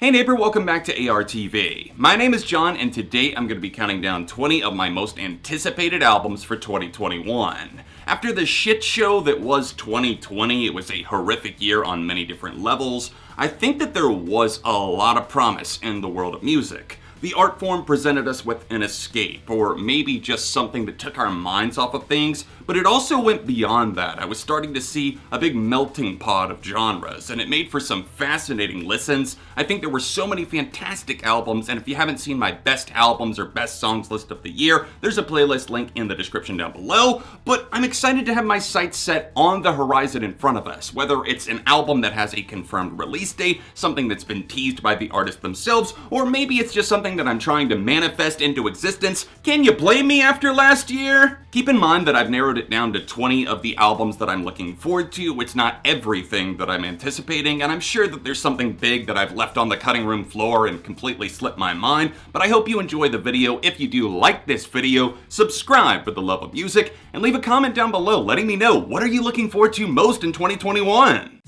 Hey neighbor, welcome back to ARTV. My name is John, and today I'm going to be counting down 20 of my most anticipated albums for 2021. After the shit show that was 2020, it was a horrific year on many different levels. I think that there was a lot of promise in the world of music. The art form presented us with an escape, or maybe just something that took our minds off of things, but it also went beyond that. I was starting to see a big melting pot of genres, and it made for some fascinating listens. I think there were so many fantastic albums, and if you haven't seen my best albums or best songs list of the year, there's a playlist link in the description down below. But I'm excited to have my sights set on the horizon in front of us, whether it's an album that has a confirmed release date, something that's been teased by the artists themselves, or maybe it's just something that I'm trying to manifest into existence. Can you blame me after last year? Keep in mind that I've narrowed it down to 20 of the albums that I'm looking forward to. It's not everything that I'm anticipating, and I'm sure that there's something big that I've left on the cutting room floor and completely slipped my mind, but I hope you enjoy the video. If you do like this video, subscribe for the love of music, and leave a comment down below letting me know what are you looking forward to most in 2021.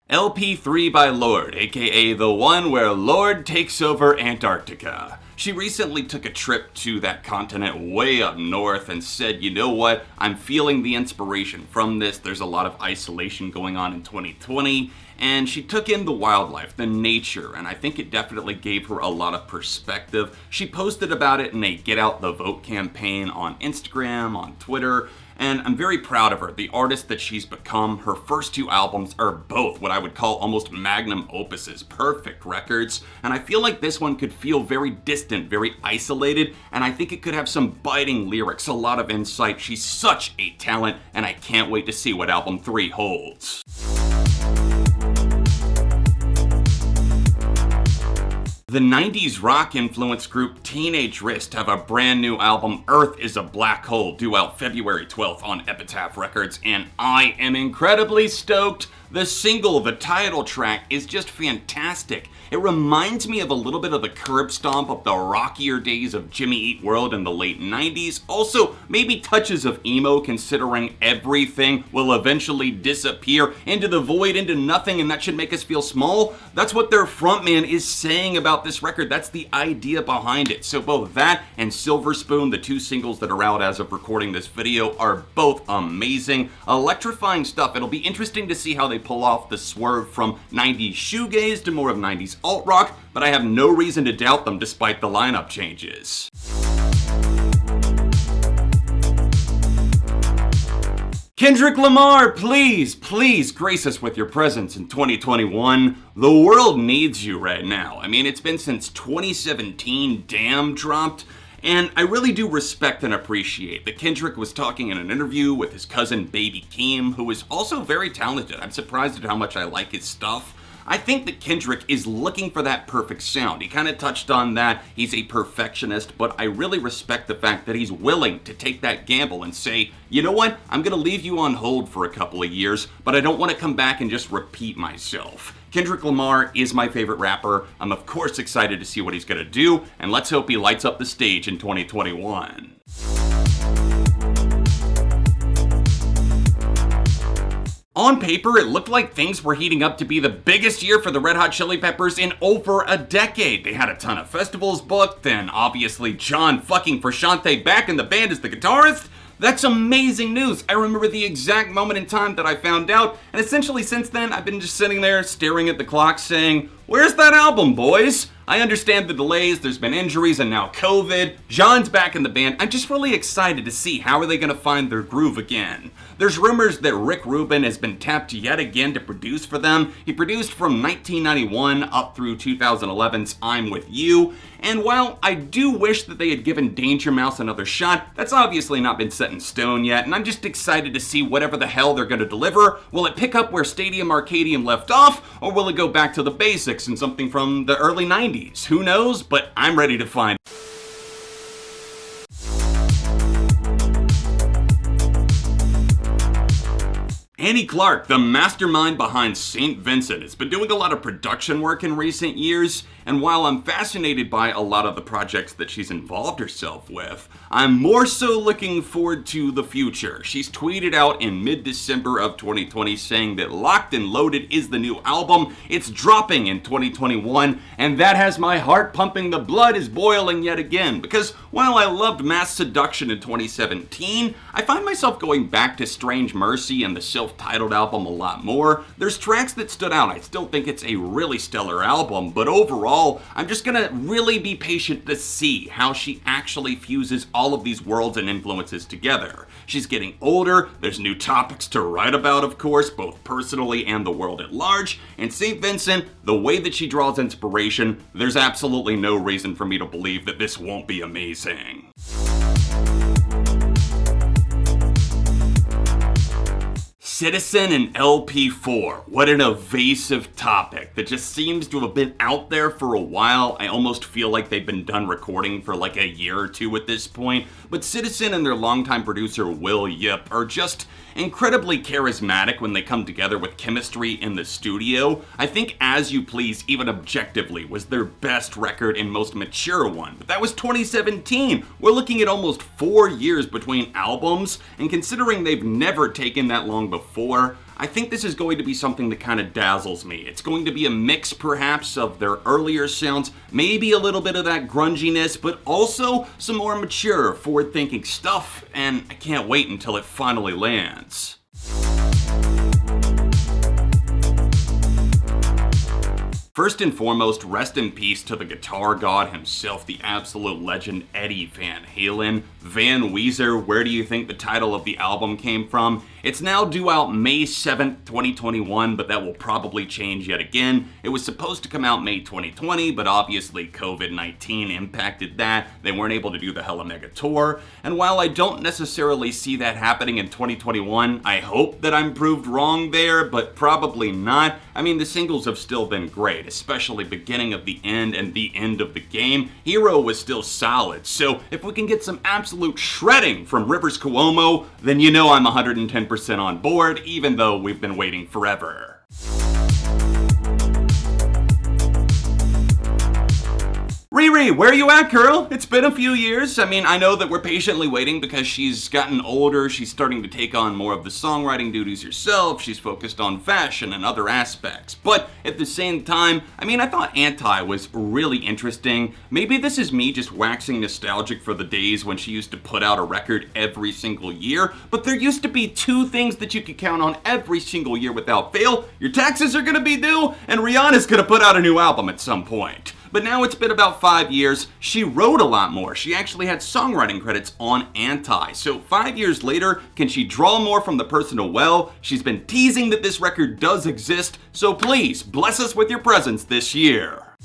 LP3 by Lorde, aka the one where Lorde takes over Antarctica. She recently took a trip to that continent way up north and said, you know what, I'm feeling the inspiration from this. There's a lot of isolation going on in 2020, and she took in the wildlife, the nature, and I think it definitely gave her a lot of perspective. She posted about it in a Get Out the Vote campaign on Instagram, on Twitter, and I'm very proud of her. The artist that she's become, her first two albums are both what I would call almost magnum opuses, perfect records, and I feel like this one could feel very distant, very isolated, and I think it could have some biting lyrics, a lot of insight. She's such a talent, and I can't wait to see what album 3 holds. The 90s rock influence group Teenage Wrist have a brand new album, Earth is a Black Hole, due out February 12th on Epitaph Records, and I am incredibly stoked. The single, the title track, is just fantastic. It reminds me of a little bit of the curb stomp of the rockier days of Jimmy Eat World in the late 90s. Also, maybe touches of emo, considering everything will eventually disappear into the void, into nothing, and that should make us feel small. That's what their frontman is saying about this record. That's the idea behind it. So both that and Silver Spoon, the two singles that are out as of recording this video, are both amazing, electrifying stuff. It'll be interesting to see how they pull off the swerve from 90s shoegaze to more of 90s alt-rock, but I have no reason to doubt them despite the lineup changes. Kendrick Lamar, please grace us with your presence in 2021. The world needs you right now. I mean, it's been since 2017 Damn dropped, and I really do respect and appreciate that Kendrick was talking in an interview with his cousin Baby Keem, who is also very talented. I'm surprised at how much I like his stuff. I think that Kendrick is looking for that perfect sound. He kind of touched on that. He's a perfectionist, but I really respect the fact that he's willing to take that gamble and say, you know what, I'm going to leave you on hold for a couple of years, but I don't want to come back and just repeat myself. Kendrick Lamar is my favorite rapper. I'm of course excited to see what he's going to do, and let's hope he lights up the stage in 2021. On paper, it looked like things were heating up to be the biggest year for the Red Hot Chili Peppers in over a decade. They had a ton of festivals booked, and obviously John fucking Frusciante back in the band as the guitarist. That's amazing news. I remember the exact moment in time that I found out, and essentially since then, I've been just sitting there staring at the clock saying, where's that album, boys? I understand the delays, there's been injuries, and now COVID. John's back in the band. I'm just really excited to see how are they going to find their groove again. There's rumors that Rick Rubin has been tapped yet again to produce for them. He produced from 1991 up through 2011's I'm With You. And while I do wish that they had given Danger Mouse another shot, that's obviously not been set in stone yet, and I'm just excited to see whatever the hell they're going to deliver. Will it pick up where Stadium Arcadium left off, or will it go back to the basics and something from the early 90s? Who knows, but I'm ready to find. Annie Clark, the mastermind behind St. Vincent, has been doing a lot of production work in recent years, and while I'm fascinated by a lot of the projects that she's involved herself with, I'm more so looking forward to the future. She's tweeted out in mid-December of 2020 saying that Locked and Loaded is the new album, it's dropping in 2021, and that has my heart pumping, the blood is boiling yet again, because while I loved Mass Seduction in 2017, I find myself going back to Strange Mercy and the self-titled album a lot more. There's tracks that stood out. I still think it's a really stellar album, but overall, I'm just gonna really be patient to see how she actually fuses all of these worlds and influences together. She's getting older, there's new topics to write about, of course, both personally and the world at large, and St. Vincent, the way that she draws inspiration, there's absolutely no reason for me to believe that this won't be amazing. Citizen and LP4. What an evasive topic that just seems to have been out there for a while. I almost feel like they've been done recording for like a year or two at this point. But Citizen and their longtime producer Will Yip are just incredibly charismatic when they come together with chemistry in the studio. I think As You Please, even objectively, was their best record and most mature one. But that was 2017. We're looking at almost 4 years between albums, and considering they've never taken that long before, I think this is going to be something that kind of dazzles me. It's going to be a mix, perhaps, of their earlier sounds, maybe a little bit of that grunginess, but also some more mature, forward-thinking stuff, and I can't wait until it finally lands. First and foremost, rest in peace to the guitar god himself, the absolute legend Eddie Van Halen. Van Weezer, where do you think the title of the album came from? It's now due out May 7th, 2021, but that will probably change yet again. It was supposed to come out May 2020, but obviously COVID-19 impacted that. They weren't able to do the Hella Mega Tour. And while I don't necessarily see that happening in 2021, I hope that I'm proved wrong there, but probably not. I mean, the singles have still been great, especially Beginning of the End and The End of the Game. Hero was still solid, so if we can get some absolute shredding from Rivers Cuomo, then you know I'm 110% on board, even though we've been waiting forever. Riri, where are you at, girl? It's been a few years. I mean, I know that we're patiently waiting because she's gotten older, she's starting to take on more of the songwriting duties herself, she's focused on fashion and other aspects. But at the same time, I mean, I thought Anti was really interesting. Maybe this is me just waxing nostalgic for the days when she used to put out a record every single year, but there used to be 2 things that you could count on every single year without fail. Your taxes are gonna be due, and Rihanna's gonna put out a new album at some point. But now it's been about 5 years, she wrote a lot more. She actually had songwriting credits on Anti. So 5 years later, can she draw more from the personal well? She's been teasing that this record does exist, so please, bless us with your presence this year.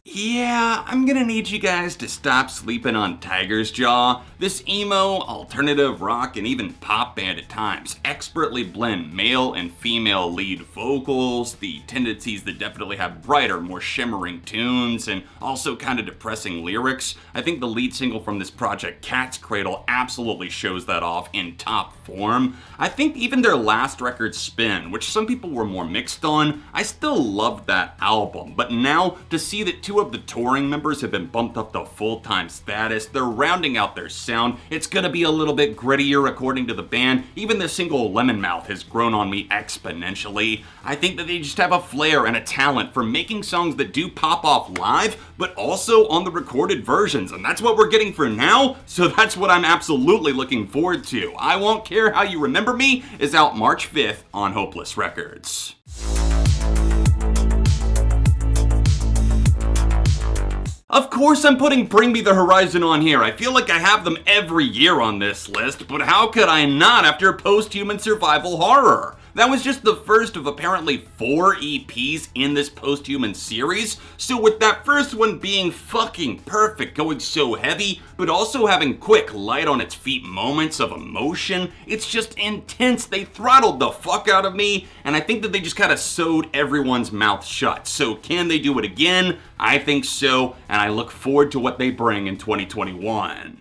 Yeah, I'm gonna need you guys to stop sleeping on Tiger's Jaw. This emo, alternative rock, and even pop band at times expertly blend male and female lead vocals, the tendencies that definitely have brighter, more shimmering tunes, and also kind of depressing lyrics. I think the lead single from this project, Cat's Cradle, absolutely shows that off in top form. I think even their last record, Spin, which some people were more mixed on, I still loved that album. But now, to see that 2 of the touring members have been bumped up to full-time status, they're rounding out their sound, it's gonna be a little bit grittier according to the band. Even the single Lemon Mouth has grown on me exponentially. I think that they just have a flair and a talent for making songs that do pop off live, but also on the recorded versions, and that's what we're getting for now, so that's what I'm absolutely looking forward to. I Won't Care How You Remember Me is out March 5th on Hopeless Records. Of course I'm putting Bring Me the Horizon on here. I feel like I have them every year on this list, but how could I not after Post-Human Survival Horror? That was just the first of apparently 4 EPs in this Post-Human series, so with that first one being fucking perfect, going so heavy, but also having quick, light on its feet moments of emotion, it's just intense. They throttled the fuck out of me, and I think that they just kind of sewed everyone's mouth shut. So can they do it again? I think so, and I look forward to what they bring in 2021.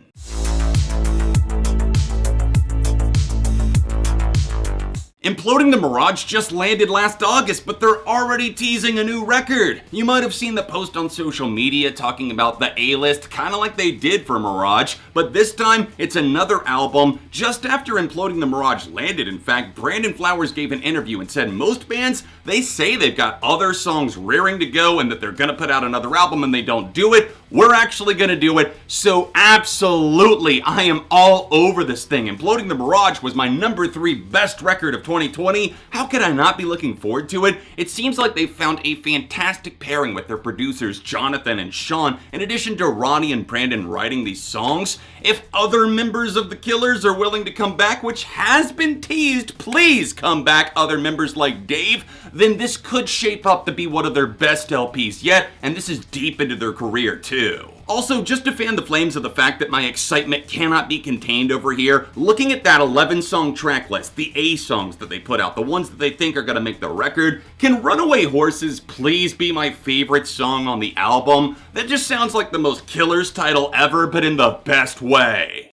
Imploding the Mirage just landed last August, but they're already teasing a new record. You might have seen the post on social media talking about the A-list, kinda like they did for Mirage, but this time it's another album. Just after Imploding the Mirage landed, in fact, Brandon Flowers gave an interview and said most bands, they say they've got other songs rearing to go and that they're gonna put out another album and they don't do it. We're actually gonna do it, so absolutely, I am all over this thing. Imploding the Mirage was my number 3 best record of 2020. How could I not be looking forward to it? It seems like they've found a fantastic pairing with their producers Jonathan and Sean, in addition to Ronnie and Brandon writing these songs. If other members of the Killers are willing to come back, which has been teased, please come back, other members like Dave, then this could shape up to be one of their best LPs yet, and this is deep into their career too. Also, just to fan the flames of the fact that my excitement cannot be contained over here, looking at that 11-song track list, the A songs that they put out, the ones that they think are gonna make the record, can Runaway Horses please be my favorite song on the album? That just sounds like the most Killers title ever, but in the best way.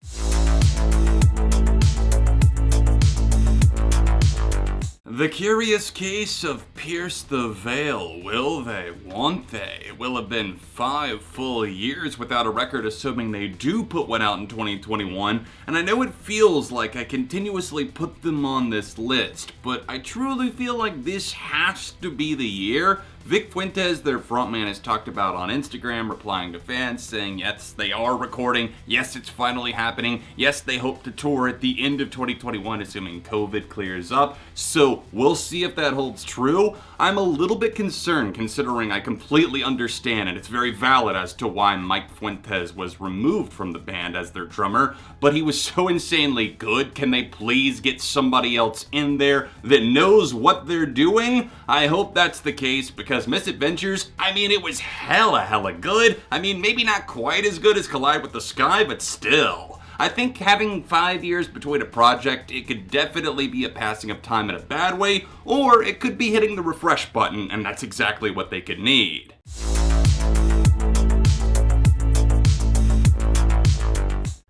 The Curious Case of Pierce the Veil. Will they? Won't they? It will have been 5 full years without a record, assuming they do put one out in 2021, and I know it feels like I continuously put them on this list, but I truly feel like this has to be the year. Vic Fuentes, their frontman, has talked about on Instagram, replying to fans, saying yes, they are recording, yes, it's finally happening, yes, they hope to tour at the end of 2021, assuming COVID clears up, so we'll see if that holds true. I'm a little bit concerned, considering I completely understand, and it's very valid as to why Mike Fuentes was removed from the band as their drummer, but he was so insanely good. Can they please get somebody else in there that knows what they're doing? I hope that's the case, because Misadventures, I mean, it was hella good. I mean, maybe not quite as good as Collide with the Sky, but still. I think having 5 years between a project, it could definitely be a passing of time in a bad way, or it could be hitting the refresh button, and that's exactly what they could need.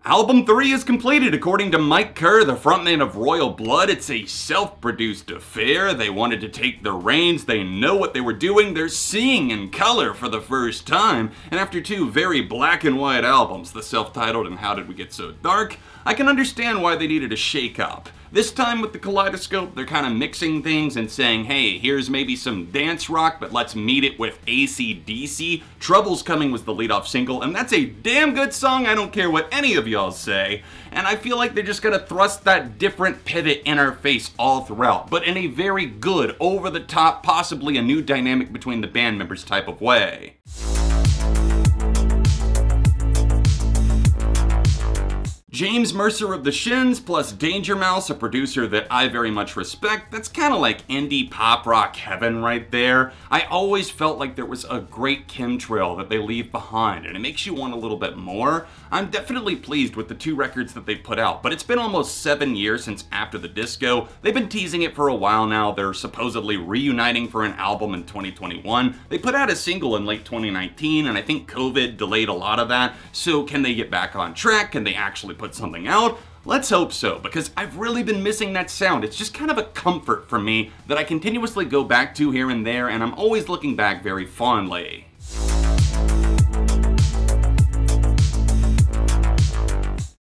Album 3 is completed, according to Mike Kerr, the frontman of Royal Blood. It's a self-produced affair. They wanted to take the reins. They know what they were doing. They're seeing in color for the first time. And after 2 very black and white albums, the self-titled and How Did We Get So Dark, I can understand why they needed a shake-up. This time with the Kaleidoscope, they're kind of mixing things and saying, hey, here's maybe some dance rock, but let's meet it with AC/DC. Trouble's Coming was the lead-off single, and that's a damn good song, I don't care what any of y'all say. And I feel like they're just gonna thrust that different pivot interface all throughout, but in a very good, over-the-top, possibly a new dynamic between the band members type of way. James Mercer of the Shins plus Danger Mouse, a producer that I very much respect. That's kind of like indie pop rock heaven right there. I always felt like there was a great chemtrail that they leave behind, and it makes you want a little bit more. I'm definitely pleased with the 2 records that they put out, but it's been almost 7 years since After the Disco. They've been teasing it for a while now. They're supposedly reuniting for an album in 2021. They put out a single in late 2019, and I think COVID delayed a lot of that. So can they get back on track? Can they actually put something out? Let's hope so, because I've really been missing that sound. It's just kind of a comfort for me that I continuously go back to here and there, and I'm always looking back very fondly.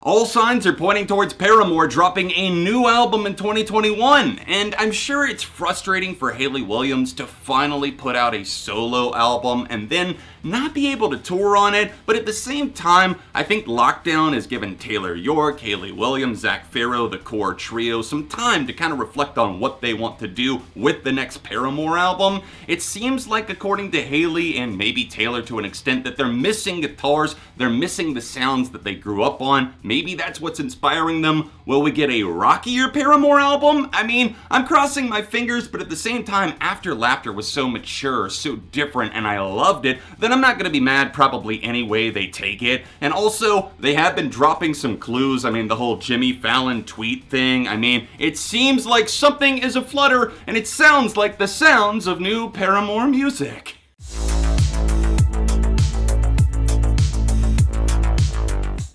All signs are pointing towards Paramore dropping a new album in 2021, and I'm sure it's frustrating for Hayley Williams to finally put out a solo album and then not be able to tour on it, but at the same time, I think lockdown has given Taylor York, Hayley Williams, Zach Farrow, the core trio, some time to kind of reflect on what they want to do with the next Paramore album. It seems like, according to Hayley and maybe Taylor to an extent, that they're missing guitars, they're missing the sounds that they grew up on. Maybe that's what's inspiring them. Will we get a rockier Paramore album? I mean, I'm crossing my fingers, but at the same time, After Laughter was so mature, so different, and I loved it, that I'm not gonna be mad probably any way they take it. And also, they have been dropping some clues. I mean, the whole Jimmy Fallon tweet thing. I mean, it seems like something is aflutter, and it sounds like the sounds of new Paramore music.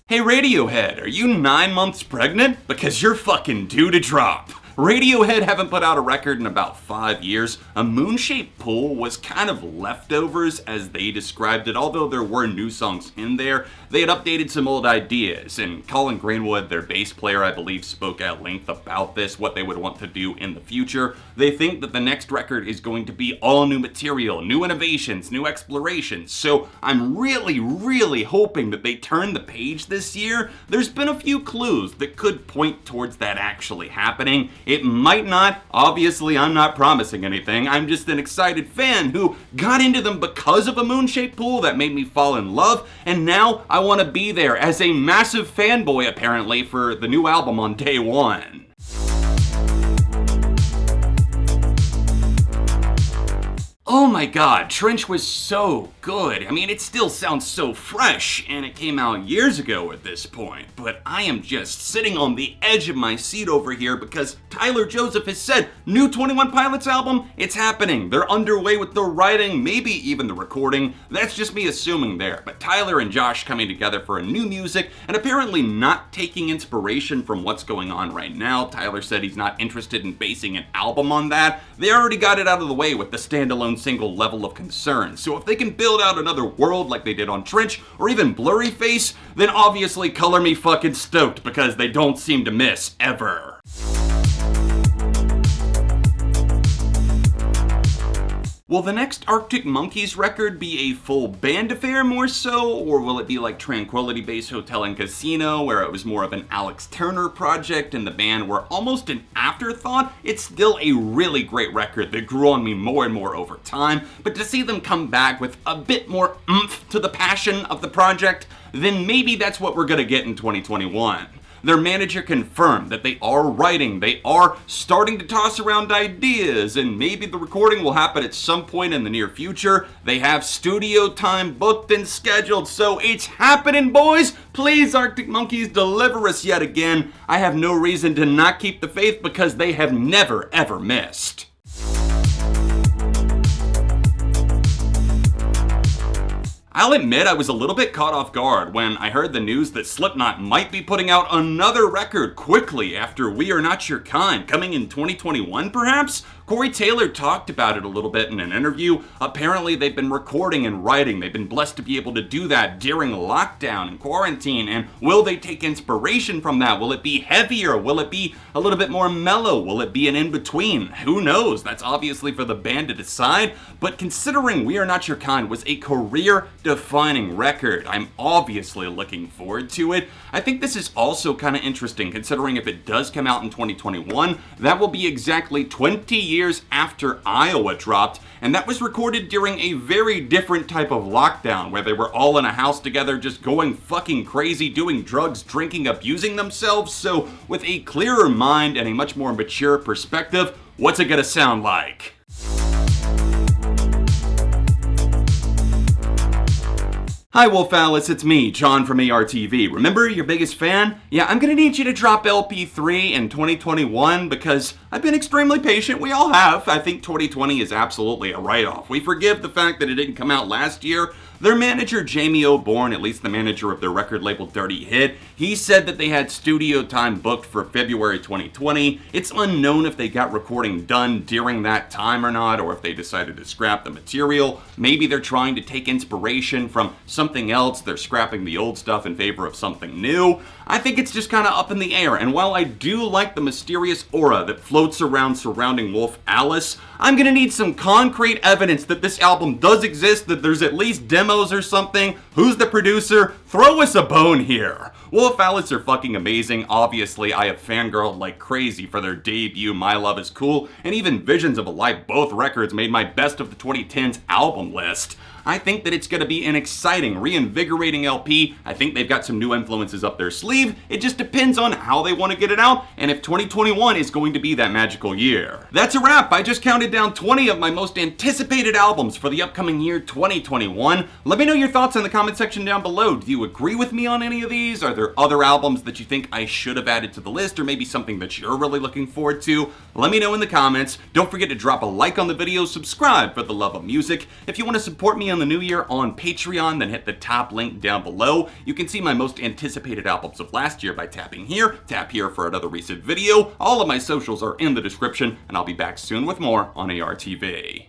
Hey Radiohead, are you 9 months pregnant? Because you're fucking due to drop. Radiohead haven't put out a record in about 5 years. A Moon-Shaped Pool was kind of leftovers as they described it, although there were new songs in there. They had updated some old ideas, and Colin Greenwood, their bass player, I believe, spoke at length about this, what they would want to do in the future. They think that the next record is going to be all new material, new innovations, new explorations, so I'm really hoping that they turn the page this year. There's been a few clues that could point towards that actually happening. It might not. Obviously, I'm not promising anything. I'm just an excited fan who got into them because of a Moon-Shaped Pool that made me fall in love, and now I want to be there as a massive fanboy, apparently, for the new album on day one. Oh my god, Trench was so good. I mean, it still sounds so fresh, and it came out years ago at this point, but I am just sitting on the edge of my seat over here because Tyler Joseph has said, new 21 Pilots album, it's happening. They're underway with the writing, maybe even the recording. That's just me assuming there, but Tyler and Josh coming together for a new music, and apparently not taking inspiration from what's going on right now. Tyler said he's not interested in basing an album on that. They already got it out of the way with the standalone single Level of Concern. So if they can build out another world like they did on Trench, or even Blurry Face, then obviously color me fucking stoked because they don't seem to miss, ever. Will the next Arctic Monkeys record be a full band affair more so, or will it be like Tranquility Base Hotel and Casino, where it was more of an Alex Turner project and the band were almost an afterthought? It's still a really great record that grew on me more and more over time, but to see them come back with a bit more oomph to the passion of the project, then maybe that's what we're gonna get in 2021. Their manager confirmed that they are writing, they are starting to toss around ideas, and maybe the recording will happen at some point in the near future. They have studio time booked and scheduled, so it's happening, boys! Please, Arctic Monkeys, deliver us yet again. I have no reason to not keep the faith because they have never, ever missed. I'll admit I was a little bit caught off guard when I heard the news that Slipknot might be putting out another record quickly after We Are Not Your Kind, coming in 2021 perhaps? Corey Taylor talked about it a little bit in an interview. Apparently they've been recording and writing. They've been blessed to be able to do that during lockdown and quarantine, and will they take inspiration from that? Will it be heavier? Will it be a little bit more mellow? Will it be an in-between? Who knows? That's obviously for the band to decide, but considering We Are Not Your Kind was a career-defining record, I'm obviously looking forward to it. I think this is also kind of interesting considering if it does come out in 2021, that will be exactly 20 years after Iowa dropped, and that was recorded during a very different type of lockdown where they were all in a house together just going fucking crazy, doing drugs, drinking, abusing themselves. So with a clearer mind and a much more mature perspective, what's it gonna sound like? Hi Wolf Alice, it's me, John from ARTV. Remember your biggest fan? Yeah, I'm gonna need you to drop LP3 in 2021 because I've been extremely patient. We all have. I think 2020 is absolutely a write-off. We forgive the fact that it didn't come out last year. Their manager, Jamie O'Bourne, at least the manager of their record label Dirty Hit, he said that they had studio time booked for February 2020. It's unknown if they got recording done during that time or not, or if they decided to scrap the material. Maybe they're trying to take inspiration from something else. They're scrapping the old stuff in favor of something new. I think it's just kind of up in the air, and while I do like the mysterious aura that floats around surrounding Wolf Alice, I'm gonna need some concrete evidence that this album does exist, that there's at least demos or something. Who's the producer? Throw us a bone here. Wolf Alice are fucking amazing. Obviously, I have fangirled like crazy for their debut, My Love Is Cool, and even Visions of a Life, both records made my best of the 2010s album list. I think that it's going to be an exciting, reinvigorating LP. I think they've got some new influences up their sleeve. It just depends on how they want to get it out, and if 2021 is going to be that magical year. That's a wrap. I just counted down 20 of my most anticipated albums for the upcoming year 2021. Let me know your thoughts in the comment section down below. Do you you agree with me on any of these? Are there other albums that you think I should have added to the list, or maybe something that you're really looking forward to? Let me know in the comments. Don't forget to drop a like on the video, subscribe for the love of music. If you want to support me on the new year on Patreon, then hit the top link down below. You can see my most anticipated albums of last year by tapping here, tap here for another recent video. All of my socials are in the description, and I'll be back soon with more on ARTV.